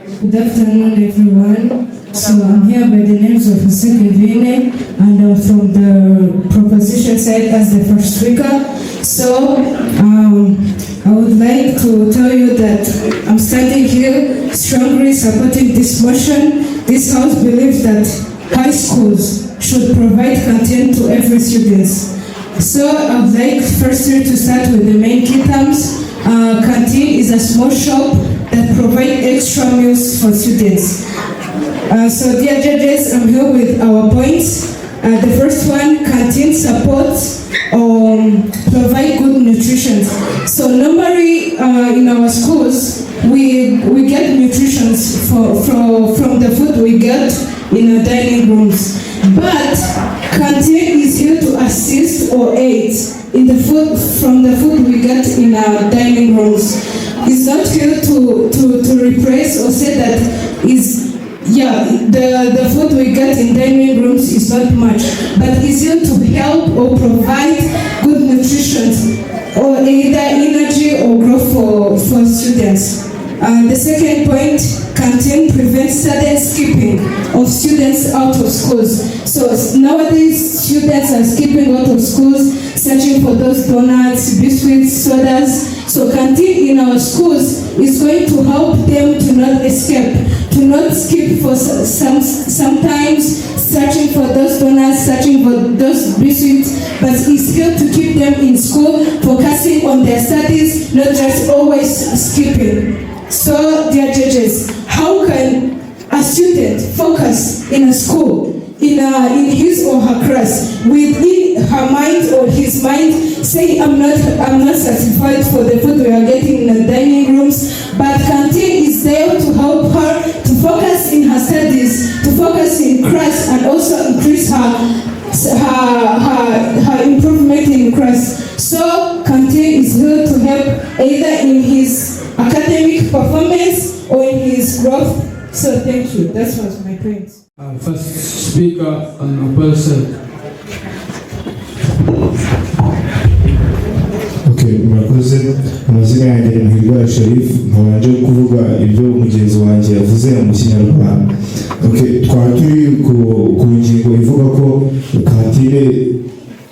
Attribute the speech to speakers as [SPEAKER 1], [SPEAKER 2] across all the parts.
[SPEAKER 1] Good afternoon, everyone. So I'm here by the names of Ese Koko Birakwiye, and I'm from the proposition side as the first speaker. So I would like to tell you that I'm standing here strongly supporting this motion. This house believes that high schools should provide canteen to every student. So I would like firstly to start with the main key terms. Canteen is a small shop that provides extra meals for students. So dear judges, I'm here with our points. The first one, canteen supports provide good nutrition. So normally in our schools, we get nutrition from the food we get in our dining rooms. But canteen is here to assist or aid in the food from the food we get in our dining rooms. It's not here to replace or say that the food we get in dining rooms is not much, but it's here to help or provide good nutrition or either energy or growth for students. The second point, canteen prevents sudden skipping of students out of schools. So nowadays, students are skipping out of schools, searching for those donuts, biscuits, sodas. So canteen in our schools is going to help them to not escape, to not skip for sometimes searching for those donuts, searching for those biscuits, but it's here to keep them in school, focusing on their studies, not just always skipping. So, dear judges, how can a student focus in a school, in his or her class, within her mind or his mind, say, I'm not satisfied for the food we are getting in the dining rooms, but canteen is there to help her to focus in her studies, to focus in class, and also increase her improvement in class. So, canteen is here to help either in his academic performance or in his growth. So thank you. That was my point.
[SPEAKER 2] First speaker on a person.
[SPEAKER 3] Okay, murakoze. Amazina yanjye ni Muhirwa Sharif, nkabanje kuvuga ibyo mugenzi wanjye yavuze mu Kinyarwanda. Okay, twari turi ku ngingo ivuga ko kantine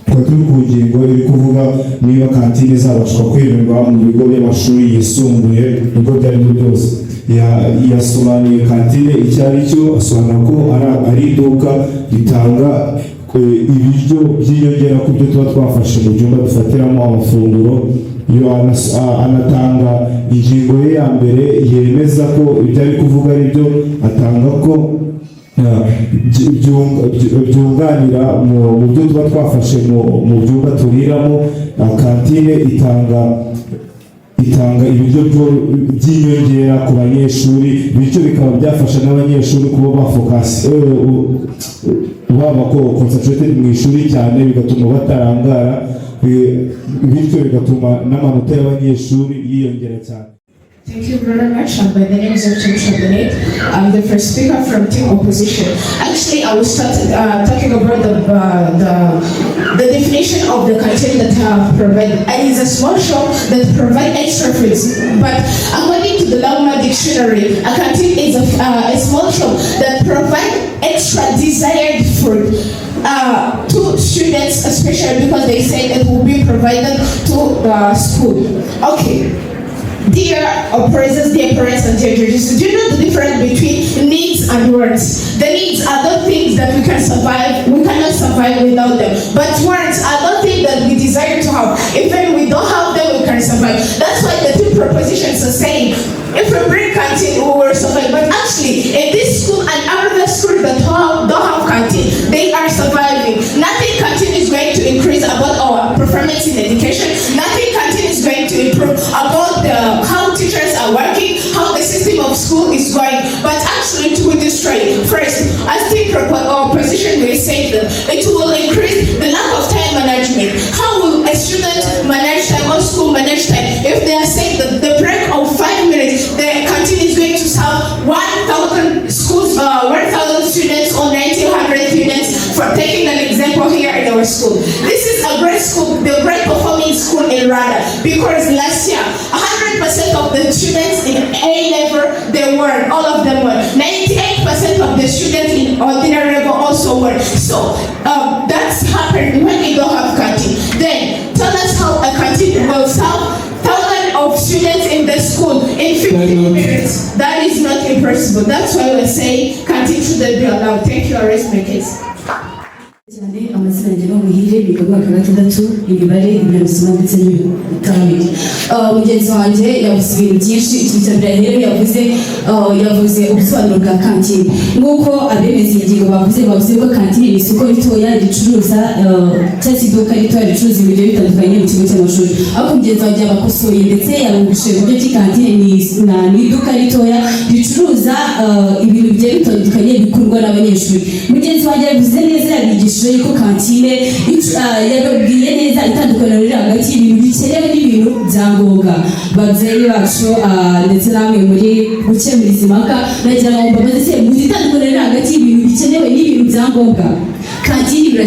[SPEAKER 3] ku ngingo iri kuvuga niba kantine zabashwa kwemerwa mu bigo by'amashuri yisumbuye nubwo byari byose. Yasobanuye kantine icyo ari cyo, asobanura ko ari iduka ritanga ibiryo byiyongera ku byo tuba twafashe mu byumba dufatiramo amafunguro. Anatanga ingingo ye ya mbere yemeza ko ibyo ari kuvuga ari byo, atanga ko byunganira mu byo tuba twafashe mu byumba turiramo. Kantine itanga ibiryo by'inyongera ku banyeshuri, bityo bikaba byafasha n'abanyeshuri kuba bafocus baba ko concentrated mu ishuri cyane, bigatuma batarangara, bityo bigatuma n'amanota y'abanyeshuri yiyongera cyane.
[SPEAKER 4] Thank you very much. By the name is I'm the first speaker from Team Opposition. Actually, I will start talking about the definition of the canteen that have provided. It is a small shop that provides extra foods. But according to the Laguna Dictionary, a canteen is a small shop that provides extra desired food to students, especially because they say it will be provided to school. Okay. Dear oppressors, dear parents, and dear judges, do you know the difference between needs and wants? The needs are those things that we can survive, we cannot survive without them. But wants are those things that we desire to have. Even we don't have them, we can survive. That's why the two propositions are saying, if we bring canteen, we will survive. But actually, in this school and other schools that don't have canteen, they are surviving. Nothing canteen is going to increase about our performance in education. Nothing canteen is going to improve about how teachers are working, how the system of school is going. But actually, it will destroy. First, I think our position will say that it will increase the lack of time management. How will a student manage time or school manage time if they are saying that the break of 5 minutes, the canteen is going to serve 1,000 schools, 1,000 students or 1,900 students, for taking an example here in our school. This is a great school, the great performing school in Rwanda, because last year, 100 100% of the students in A level, they were, all of them were. 98% of the students in ordinary level also were. So that's happened when we don't have canteen. Then tell us how a canteen will serve thousands of students in the school in 15 minutes. That is not impossible. That's why we're saying canteen shouldn't be allowed. Thank you, I rest my case.
[SPEAKER 5] amazina yanjye muhire biga mwaka gatandatu imibare ibinyabuzima ndetse n'ibitabo. Mugenzi wanjye yavuze ibintu byinshi. Ikintu cya mbere rero yavuze ubusobanuro bwa kantine. Nk'uko abemeza ingingo bavuze ko kantine ni isoko ritoya ricuruza cyangwa se iduka ritoya ricuruza ibiryo bitandukanye mu kigo cy'amashuri. Ariko mugenzi wanjye yabakosoye ndetse yarumvise uburyo ki kantine ni iduka ritoya ricuruza ibintu bigiye bitandukanye bikorwa n'abanyeshuri. Mugenzi wanjye yavuze neza yabigishije yuko kantine yababwiye neza itandukaniro riri hagati y'ibintu bikenewe n'ibintu bya ngombwa. Babyeyi bacu ndetse namwe muri gukemura izi mpaka nagira ngo mbabaze se muzi itandukaniro riri hagati y'ibintu bikenewe n'ibintu bya ngombwa. Kantine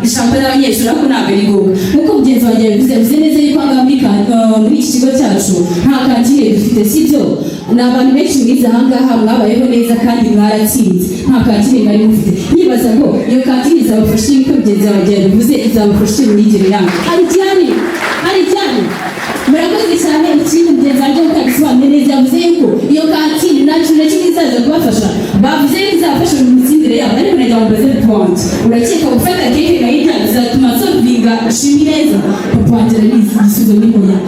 [SPEAKER 5] ishaka n'abanyeshuri ariko ntabwo ari ngombwa. Nk'uko mugenzi wanjye yavuze neza yuko ahangaha muri iki kigo cyacu nta kantine dufite, sibyo? Ni abantu benshi mwize ahangaha mwabayeho neza kandi mwaratsinze, nta kantine mwari mufite. Nibaza ngo iyo kantine izabafasha yuko mugenzi wanjye yabivuze, izabafasha imyigire yanyu. Hari cyane murakoze cyane. Ikindi mugenzi wanjye ukabisobanuye neza yavuze yuko iyo kantine nta kintu na kimwe izaza kubafasha. Bavuze ko izabafasha mu mitsindire yabo, ariko nagira ngo mbaze point. Urakeka gufata keke nkayirya bizatuma solvinga ishimi neza? Papa wanjye arabizi igisubizo ni oya.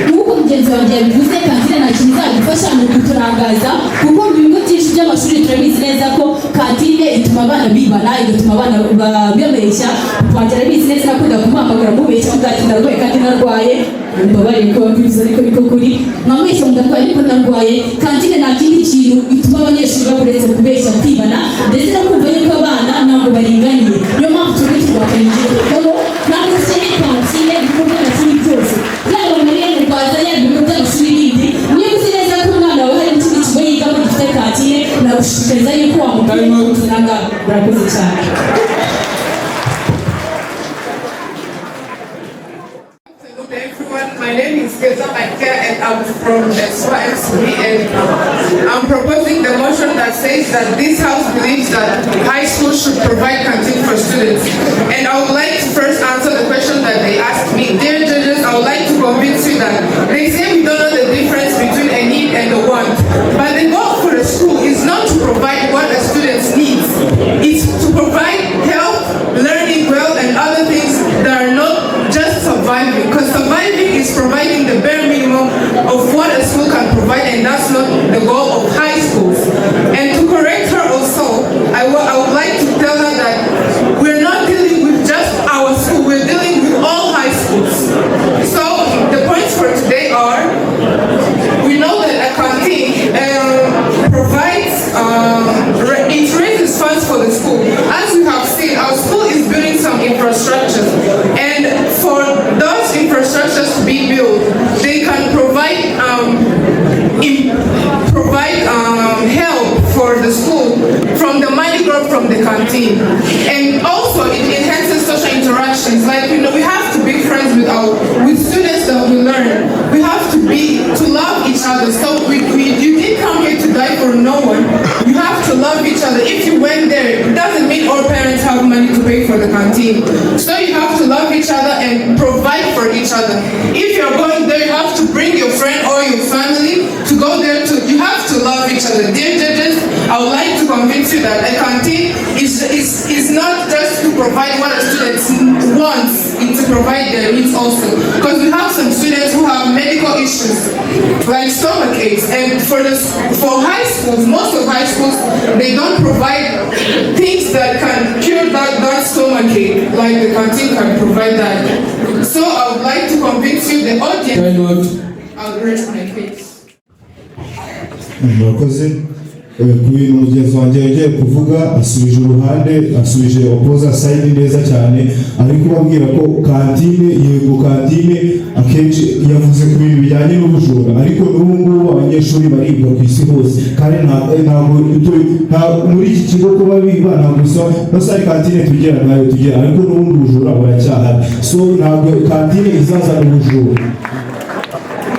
[SPEAKER 5] Nk'uko mugenzi wanjye yabivuze, kantine nta kintu izagufasha mu kuturangaza, kuko mu bigo byinshi by'amashuri turabizi neza ko kantine ituma abana bibana, igatuma abana babeshya. Papa wanjye arabizi neza, akunda kumuhamagara mubeshya ngo ati ndarwaye kandi narwaye. Mbabarire ko babivuze ariko niko kuri. Mwamweshya mudarwaye ariko narwaye. Kantine nta kindi kintu ituma abanyeshuri bakuretse kubeshya kwibana ndetse no kumva yuko abana ntabwo baringaniye. Niyo mpamvu turi tubakanije kuko ntabwo dukeneye kantine ibikorwa n'ikindi byose. Yaba Mariya mu Rwanda yaba ibigo by'amashuri bindi, niyo uzi neza ko umwana wawe hari n'ikindi kigo yigamo gifite kantine, nagushishikariza yuko wamugana kuziranga. Murakoze cyane.
[SPEAKER 6] My name is Keza Maika and I'm from SYXB, and I'm proposing the motion that says that this house believes that high school should provide canteen for students. And I would like to first answer the question that they asked me. Dear judges, I would like to convince you that they say we don't know the difference between a need and a want. But the goal for the school is not to provide what a student needs. It's to provide health, learning well, and other things that are not just surviving. Because surviving is providing the bare minimum of what a school can provide, and that's not the goal of high schools. And to correct her also, I would like to tell her that we're not dealing with just our school, we're dealing with all high schools. So the points for today are, we know that a canteen provides, it raises funds for the school. As we have seen, our school is building some infrastructure, and for those infrastructures to be built, they can provide help for the school from the money brought from the canteen. And also it enhances social interactions. Like, you know, we have to be friends with students that we learn. We have to love each other. So you didn't come here to die for no one. You have to love each other. If you went there, it doesn't mean all parents have money to pay for the canteen. So you have to love each other and provide for each other. If you're going there, you have to bring your friend or your family to go there too. You have to love each other. Dear judges, I would like to convince you that a canteen is not just to provide what a student wants, it's to provide their needs also. Because we have some students who have medical issues, like stomach aches, and for high schools, most of high schools, they don't provide things that can cure that stomach ache, like the canteen can provide that. So I would like to convince you, the audience, I'll rest my case.
[SPEAKER 3] Murakoze. Ku bintu mugenzi wanjye yagiye kuvuga, asubije uruhande, asubije opoza side neza cyane, ari kubabwira ko kantine, yego kantine akenshi yavuze ku bintu bijyanye n'ubujura, ariko n'ubu ngubu abanyeshuri baribwa ku isi hose, kandi ntabwo muri iki kigo kuba biba ntabwo gusa ari kantine tugera nayo tugera, ariko n'ubundi bujura buracyahari. So ntabwo kantine izazana ubujura.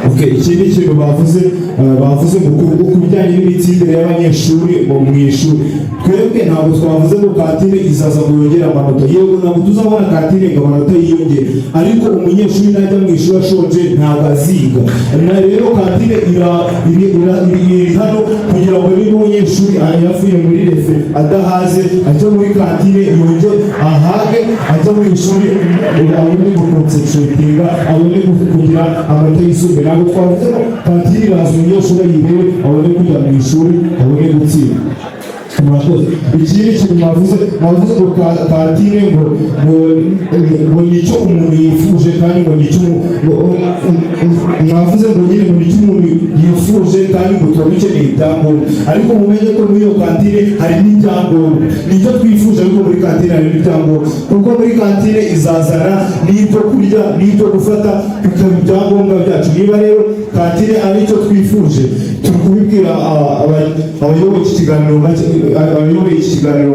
[SPEAKER 3] Okay, ikindi kintu bavuze ngo ku bijyanye n'imitsindire y'abanyeshuri mu ishuri, twebwe ntabwo twavuze ngo kantine izaza ngo yongere amanota. Yego ntabwo tuzabona kantine ngo amanota yiyongere, ariko umunyeshuri najya mu ishuri ashonje ntabwo aziga. Na rero kantine iri hano kugira ngo niba umunyeshuri yavuye muri refe adahaze ajya muri kantine yongere ahage, ajya mu ishuri abone gukonsentratinga, abone kugira amanota yisumbuye. Ntabwo twavuze ngo kantine iraza umunyeshuri ayirewe abone kujya mu ishuri abone gutsinda. Ikindi kintu mwavuze ngo kantine ngo nicyo umuntu yifuje, kandi ngo nicyo mwavuze ngo nyine ngo nicyo umuntu yifuje, kandi ngo tuba dukeneye ibyangombwa. Ariko mumenye ko muri iyo kantine hari n'ibyangombwa, nicyo twifuje, ariko muri kantine hari n'ibyangombwa, kuko muri kantine izazana n'ibyo kurya n'ibyo gufata bikaba ibyangombwa byacu. Niba rero kantine ari cyo twifuje, turi kubibwira abayoboye iki kiganiro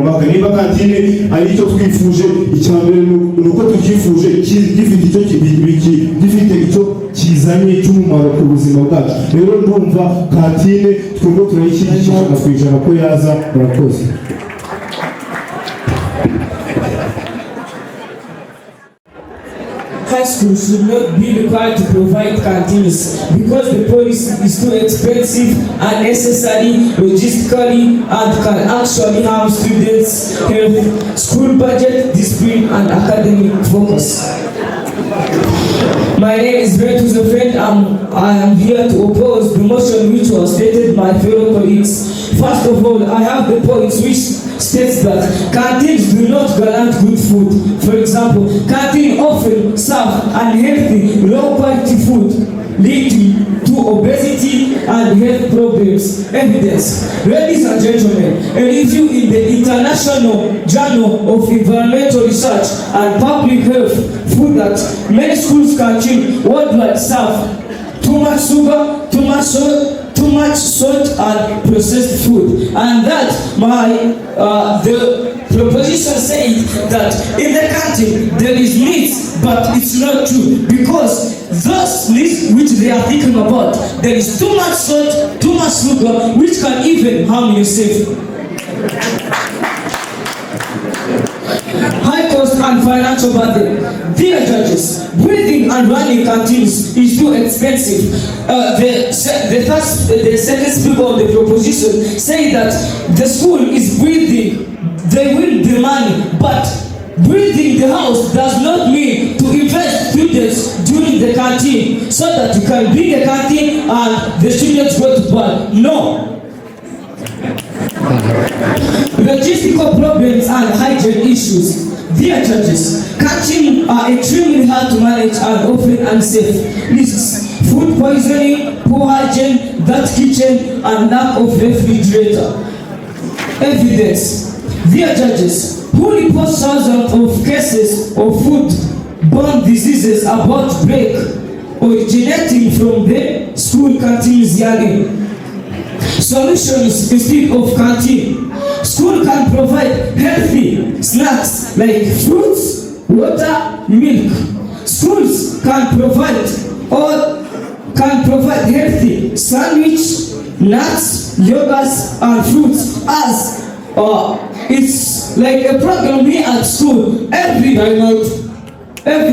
[SPEAKER 3] mpaka. Niba kantine ari icyo twifuje, icya mbere ni uko tucyifuje gifite icyo kizanye cy'umumaro ku buzima bwacu. Rero ndumva kantine twebwe turayishyigikira ijana ko yaza. Murakoze.
[SPEAKER 7] High school should not be required to provide canteens because the policy is too expensive, unnecessary, logistically, and can actually harm students' health, school budget, discipline, and academic focus. My name is Bertus the friend. I am here to oppose the motion which was stated by fellow colleagues. First of all, I have the points which states that canteens do not guarantee good food. For example, canteens often serve unhealthy, low-quality food, leading to obesity and health problems. Evidence. Ladies and gentlemen, a review in the International Journal of Environmental Research and Public Health found that many schools canteens worldwide serve too much sugar, too much salt and processed food, and that the proposition said that in the canteen there is meat, but it's not true, because those meat which they are thinking about, there is too much salt, too much sugar, which can even harm yourself. High cost and financial burden. Dear judges, breathing and running canteens is too expensive. The second speaker of the proposition say that the school is breathing, they will the money, but breathing the house does not mean to invest students during the canteen so that you can bring a canteen and the students go to bed. No. Logistical problems and hygiene issues. Dear judges, canteens are extremely hard to manage and often unsafe. Risks: food poisoning, poor hygiene, dirty kitchen, and lack of refrigerator. Evidence. Dear judges, who reports thousands of cases of food-borne diseases about break originating from the school canteens yearly? Solutions instead of canteen. School can provide healthy snacks like fruits, water, milk. Schools can provide healthy sandwich, nuts, yogurts, and fruits, as it's like a program here at school. Every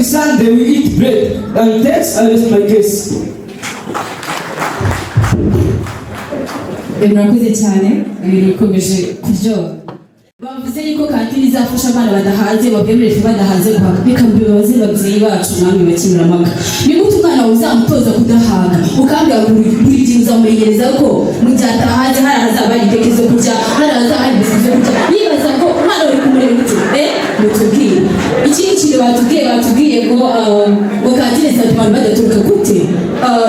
[SPEAKER 7] Sunday we eat bread. And thanks, I rest my case.
[SPEAKER 5] Murakoze cyane, bikomeje kuryoha. Bavuze yuko kantine izafasha abana badahaze, babwemerere badahaze guhaga. Bikambira abazira ababyeyi bacu namwe bakimuramaga. Ni gute umwana wawe uzamutoza kudahaga, ukambwira buri gihe uzamumenyereza ko mu gihe atahaze hari azaba ari itekerezo kurya, hari azaba ari bisize kurya. Yibaza ko umwana uri kumureba gute? Mutubwire. Ikindi kintu batubwiye ngo kantine zituma badaturuka gute?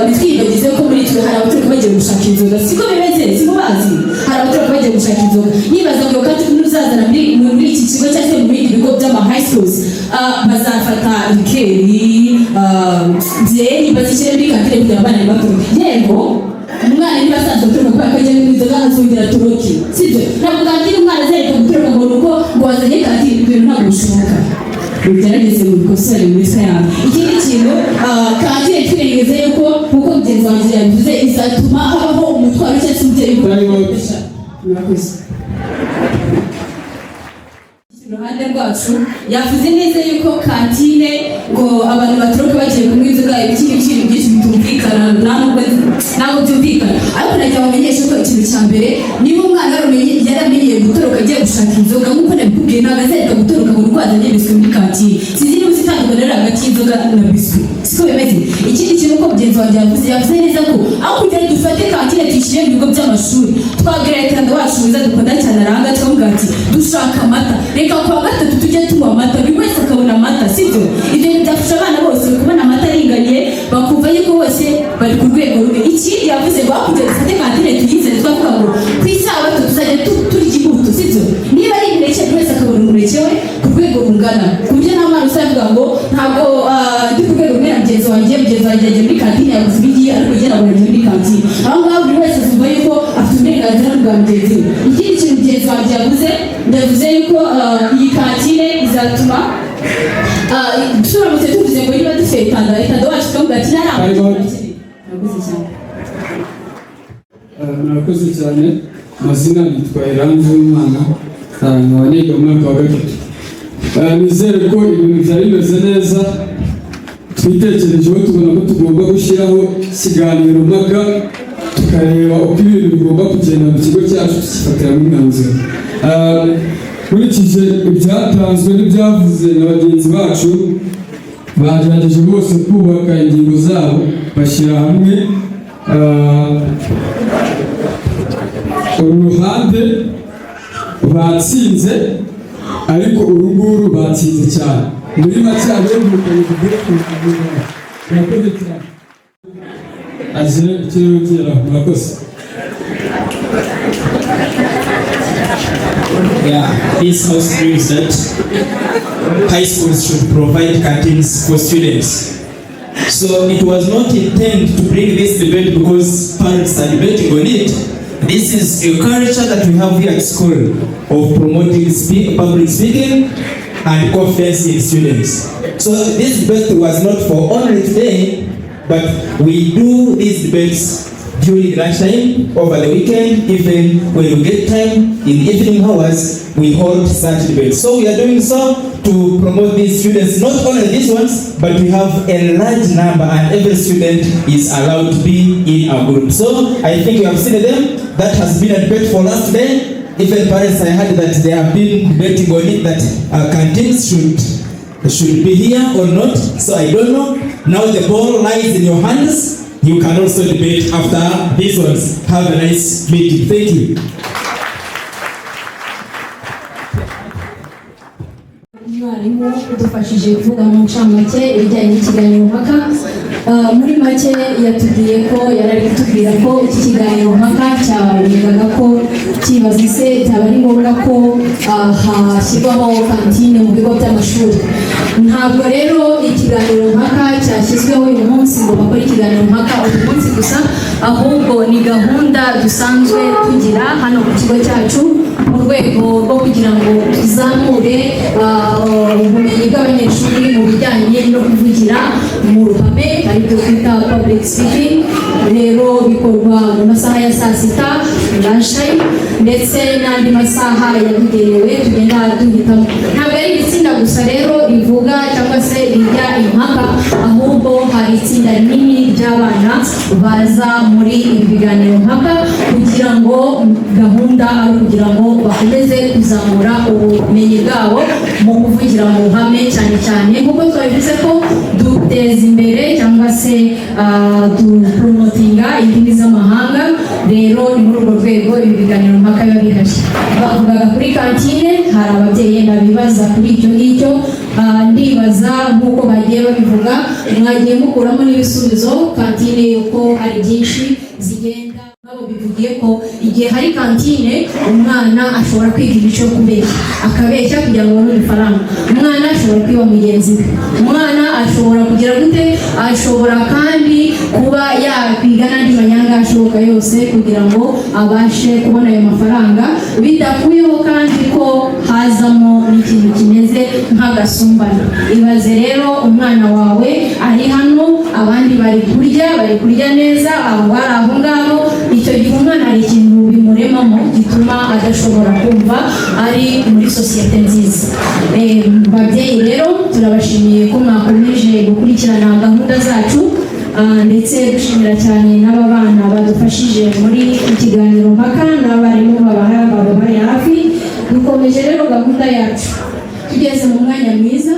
[SPEAKER 5] Nitwibagize ko muri twe hari abaturuka bagiye gushaka inzoga. Siko bimeze, siko bazi. Hari abaturuka bagiye gushaka inzoga. Yibaza ngo kantine uzazana muri iki kigo cyangwa mu bindi bigo by'ama high schools bazafata ikeri byeri bazishyire muri kantine kugira abana baturuke. Yego umwana niba asanzwe guturuka kubera ko ajya mu inzoga azongera turuke, sibyo? Ntabwo kantine umwana azahita guturuka ngo nuko ngo wazanye kantine, ibintu ntabwo bishoboka. ugerageze mu bikosore muri sayansi. Ikindi kintu kantine twirengeze yuko kuko mugenzi wanjye yabivuze izatuma habaho umutwaro cyangwa se umubyeyi ukoresha. Murakoze. Iruhande rwacu yavuze neza yuko kantine ngo abantu baturuka bagiye kunywa inzoga ibikiri byinshi bitumvikana ntabwo byumvikana, ariko najya bamenyesha ko ikintu cya mbere niba umwana yaramenyeye gutoroka agiye gushaka inzoga nk'uko nabikubwiye ntabwo azahita gutoroka ngo urwaza ajye biswi muri kantine. Sinzi niba uzi itandukaniro hagati y'inzoga na biswi, siko bimeze. Ikindi kintu uko mugenzi wanjye yavuze neza ko aho kugira dufate kantine tuyishyire mu bigo by'amashuri twagereranya wacu mwiza dukunda cyane aranga twavuga ati dushaka amata, reka kwa gatatu tujye tunywa amata buri wese akabona amata, sibyo? Ibyo byafasha abana bose kubona amata aringaniye bakumva yuko bose bari ku rwego rumwe. Ikindi yavuze ngo hakurya dufate kantine tuyize twavuga ngo ku isabato tuzajya turya imbuto, sibyo? Niba ari imineke buri wese akabona umuneke we ku rwego rungana, ku buryo nta mwana uzavuga ngo ntabwo ndi ku rwego rumwe na mugenzi wanjye yagiye muri kantine yaguze ibigi ariko njye ntabwo yagiye muri kantine. Aho ngaho buri wese avuga yuko afite uburenganzira bwa mugenzi we. Ikindi kintu mugenzi wanjye yavuze yuko iyi kantine izatuma turamutse tuvuze ngo niba dufite itanda wacu tukavuga ati
[SPEAKER 2] murakoze cyane. Amazina yitwa Iranzi Umwana, nkaba niga mu mwaka wa 3. Nizere ko ibintu byari bimeze neza, twitekerejeho tubona ko tugomba gushyiraho ikiganiro mpaka tukareba uko ibintu bigomba kugenda mu kigo cyacu tukifatira n'umwanzuro. Nkurikije ibyatanzwe n'ibyavuze na bagenzi bacu, bagerageje bose kubaka ingingo zabo bashyira hamwe. Uruhande batsinze ariko urunguru batsinze cyane. Muri make abegukanye murakoze cyane. Azire ikirere murakoze.
[SPEAKER 8] Yeah, this house believes that high schools should provide canteens for students. So it was not intended to bring this debate because parents are debating on it. This is a culture that we have here at school of promoting public speaking and confidence in students. So this debate was not for only today, but we do these debates during lunchtime, over the weekend, even when we get time in evening hours, we hold such debates. So we are doing so to promote these students, not only these ones, but we have a large number and every student is allowed to be in our group. So I think you have seen them. That has been a debate for last day. Even parents, I heard that they have been debating on it, that canteens should be here or not. So I don't know. Now the ball lies in your hands. You can also debate after these ones. Have a nice meeting. Thank you.
[SPEAKER 5] Umwarimu udufashije kuvuga mu ncamake ibijyanye n'ikiganiro mpaka. Muri make yatubwiye ko yarari kutubwira ko iki kiganiro mpaka cyabaga ko kibaza se cyaba ari ngombwa ko hashyirwaho kantine mu bigo by'amashuri. Ntabwo rero ikiganiro mpaka cyashyizweho uyu munsi ngo bakore ikiganiro mpaka uyu munsi gusa, ahubwo ni gahunda dusanzwe tugira hano ku kigo cyacu mu rwego rwo kugira ngo tuzamure ubumenyi bw'abanyeshuri mu bijyanye no kuvugira mu ruhame aribyo twita public speaking. Rero bikorwa mu masaha ya saa sita lunchtime ndetse n'andi masaha yabugenewe tugenda duhitamo. Ntabwo ari itsinda gusa rero rivuga cyangwa se rijya impaka, ahubwo hari itsinda rinini ry'abana baza muri ibi biganiro mpaka kugira ngo gahunda ari kugira ngo bakomeze kuzamura ubumenyi bwabo mu kuvugira mu ruhame, cyane cyane nk'uko twabivuze ko duteza imbere cyangwa se dupromotinga indimi z'amahanga. Rero ni muri urwo rwego ibi biganiro mpaka biba bihashye. Bavugaga kuri kantine, hari ababyeyi babibaza kuri icyo ngicyo. Ndibaza nk'uko bagiye babivuga, mwagiye mukuramo n'ibisubizo. Kantine yuko hari byinshi zigenda nabo bivugiye ko igihe hari kantine umwana ashobora kwiga imico yo kubeshya, akabeshya kugira ngo abone ifaranga. Umwana ashobora kwiba mugenzi we, umwana ashobora kugira gute, ashobora kandi kuba yakwiga n'andi manyanga ashoboka yose kugira ngo abashe kubona ayo mafaranga, bidakuyeho kandi ko hazamo n'ikintu kimeze nk'agasumbane. Ibaze rero umwana wawe ari hano, abandi bari kurya neza, aho bari aho ngaho, icyo gihe umwana hari ikintu bimuremamo gituma adashobora kumva ari muri sosiyete nziza. Babyeyi rero turabashimiye ko mwakomeje gukurikirana gahunda zacu, ndetse dushimira cyane n'aba bana badufashije muri ikiganiro mpaka n'abarimu baba bari hafi. Dukomeje rero gahunda yacu, tugeze mu mwanya mwiza.